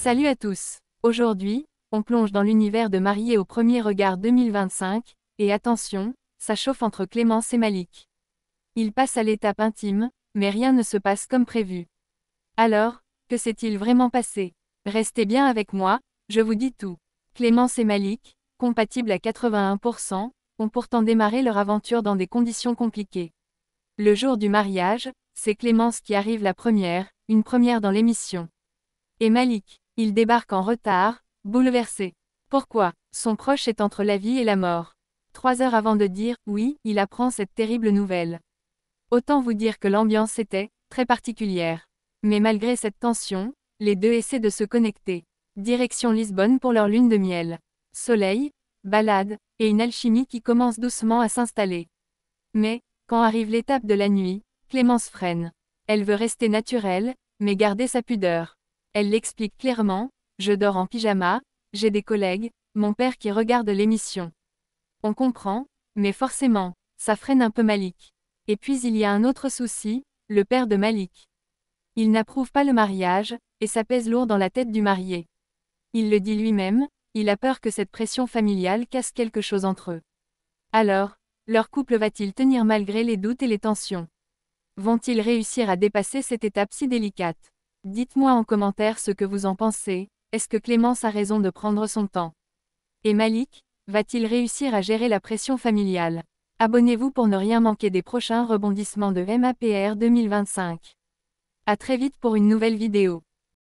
Salut à tous. Aujourd'hui, on plonge dans l'univers de Mariés au premier regard 2025, et attention, ça chauffe entre Clémence et Malik. Ils passent à l'étape intime, mais rien ne se passe comme prévu. Alors, que s'est-il vraiment passé? Restez bien avec moi, je vous dis tout. Clémence et Malik, compatibles à 81%, ont pourtant démarré leur aventure dans des conditions compliquées. Le jour du mariage, c'est Clémence qui arrive la première, une première dans l'émission. Et Malik, il débarque en retard, bouleversé. Pourquoi? Son proche est entre la vie et la mort. 3 heures avant de dire « oui », il apprend cette terrible nouvelle. Autant vous dire que l'ambiance était très particulière. Mais malgré cette tension, les deux essaient de se connecter. Direction Lisbonne pour leur lune de miel. Soleil, balade, et une alchimie qui commence doucement à s'installer. Mais, quand arrive l'étape de la nuit, Clémence freine. Elle veut rester naturelle, mais garder sa pudeur. Elle l'explique clairement, je dors en pyjama, j'ai des collègues, mon père qui regarde l'émission. On comprend, mais forcément, ça freine un peu Malik. Et puis il y a un autre souci, le père de Malik. Il n'approuve pas le mariage, et ça pèse lourd dans la tête du marié. Il le dit lui-même, il a peur que cette pression familiale casse quelque chose entre eux. Alors, leur couple va-t-il tenir malgré les doutes et les tensions? Vont-ils réussir à dépasser cette étape si délicate? Dites-moi en commentaire ce que vous en pensez, est-ce que Clémence a raison de prendre son temps? Et Malik, va-t-il réussir à gérer la pression familiale? Abonnez-vous pour ne rien manquer des prochains rebondissements de MAPR 2025. À très vite pour une nouvelle vidéo.